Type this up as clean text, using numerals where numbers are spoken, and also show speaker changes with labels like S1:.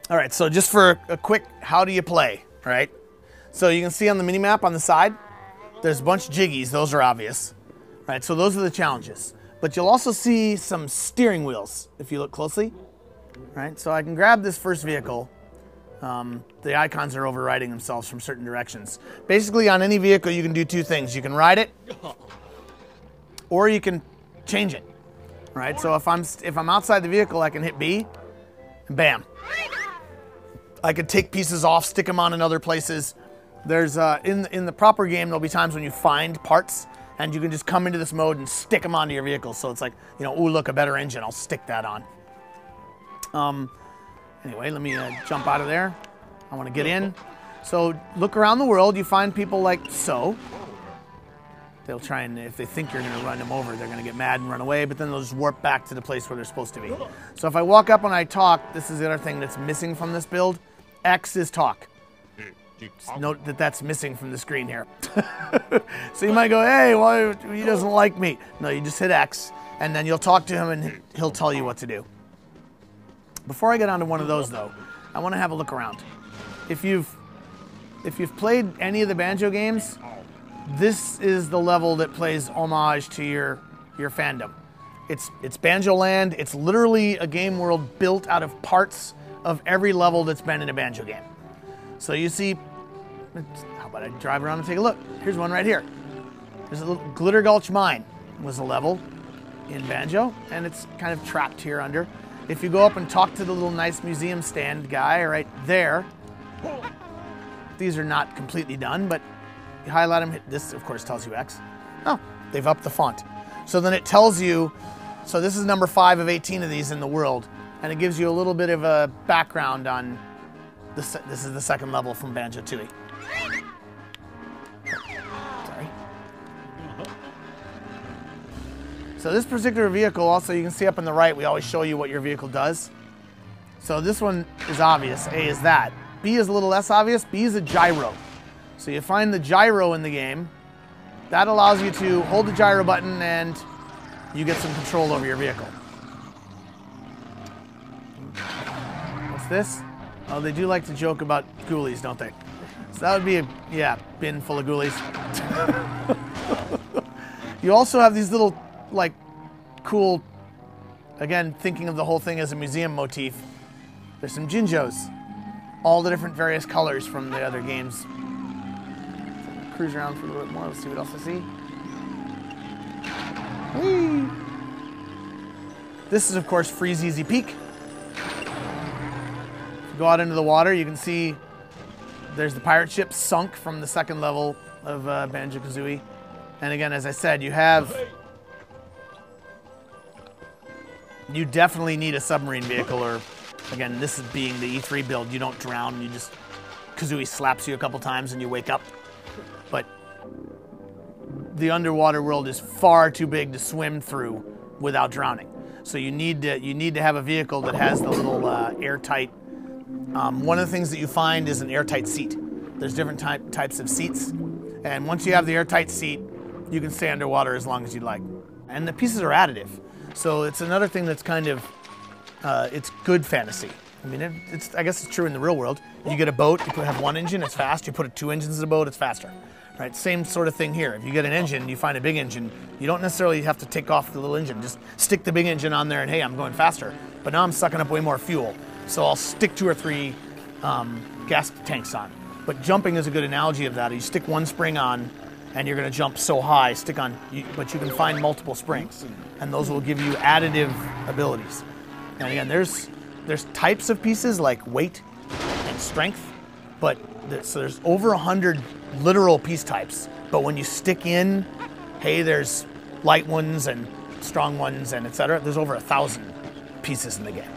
S1: All right, so just for a quick, how do you play, right? So you can see on the mini map on the side, there's a bunch of jiggies, those are obvious, right? So those are the challenges. But you'll also see some steering wheels if you look closely, right? So I can grab this first vehicle. The icons are overriding themselves from certain directions. Basically on any vehicle you can do two things. You can ride it, or you can change it, right? So if I'm outside the vehicle, I can hit B, and bam. I could take pieces off, stick them on in other places. There's in the proper game, there'll be times when you find parts and you can just come into this mode and stick them onto your vehicle. So it's like, you know, ooh, look, a better engine, I'll stick that on. Anyway, let me jump out of there. I want to get in. So look around the world, you find people like so. They'll try and, if they think you're going to run them over, they're going to get mad and run away, but then they'll just warp back to the place where they're supposed to be. So if I walk up and I talk, this is the other thing that's missing from this build. X is talk. Note that that's missing from the screen here. So you might go, hey, why he doesn't like me? No, you just hit X, and then you'll talk to him and he'll tell you what to do. Before I get onto one of those though, I want to have a look around. If you've played any of the Banjo games, this is the level that plays homage to your fandom. It's Banjo Land. It's literally a game world built out of parts of every level that's been in a Banjo game. So you see, how about I drive around and take a look? Here's one right here. There's a little Glitter Gulch Mine was a level in Banjo, and it's kind of trapped here under. If you go up and talk to the little nice museum stand guy right there, these are not completely done, but you highlight them, hit this, of course, tells you X. Oh, they've upped the font. So then it tells you, so this is number 5 of 18 of these in the world, and it gives you a little bit of a background on this. This is the second level from Banjo-Tooie. Sorry. So this particular vehicle, also you can see up on the right, we always show you what your vehicle does. So this one is obvious, A is that. B is a little less obvious, B is a gyro. So you find the gyro in the game. That allows you to hold the gyro button and you get some control over your vehicle. What's this? Oh, they do like to joke about ghoulies, don't they? So that would be a, yeah, bin full of ghoulies. You also have these little, like, cool, again, thinking of the whole thing as a museum motif. There's some Jinjos. All the different various colors from the other games. So cruise around for a little bit more. Let's see what else I see. Whee! This is, of course, Freeze Easy Peak. If you go out into the water, you can see there's the pirate ship sunk from the second level of Banjo-Kazooie. And again, as I said, you definitely need a submarine vehicle, or again, this is being the E3 build, you don't drown, you just, Kazooie slaps you a couple times and you wake up. But the underwater world is far too big to swim through without drowning. So you need to have a vehicle that has the little airtight. One of the things that you find is an airtight seat. There's different types of seats, and once you have the airtight seat, you can stay underwater as long as you'd like. And the pieces are additive, so it's another thing that's kind of it's good fantasy. I mean, I guess it's true in the real world. You get a boat, you have one engine, it's fast. You put 2 engines in a boat, it's faster. Right? Same sort of thing here. If you get an engine, you find a big engine, you don't necessarily have to take off the little engine. Just stick the big engine on there and hey, I'm going faster. But now I'm sucking up way more fuel. So I'll stick 2 or 3 gas tanks on. But jumping is a good analogy of that. You stick one spring on and you're going to jump so high, but you can find multiple springs. And those will give you additive abilities. And again, there's types of pieces like weight and strength, but so there's over 100 literal piece types. But when you stick in, hey, there's light ones and strong ones and etc. There's over 1,000 pieces in the game.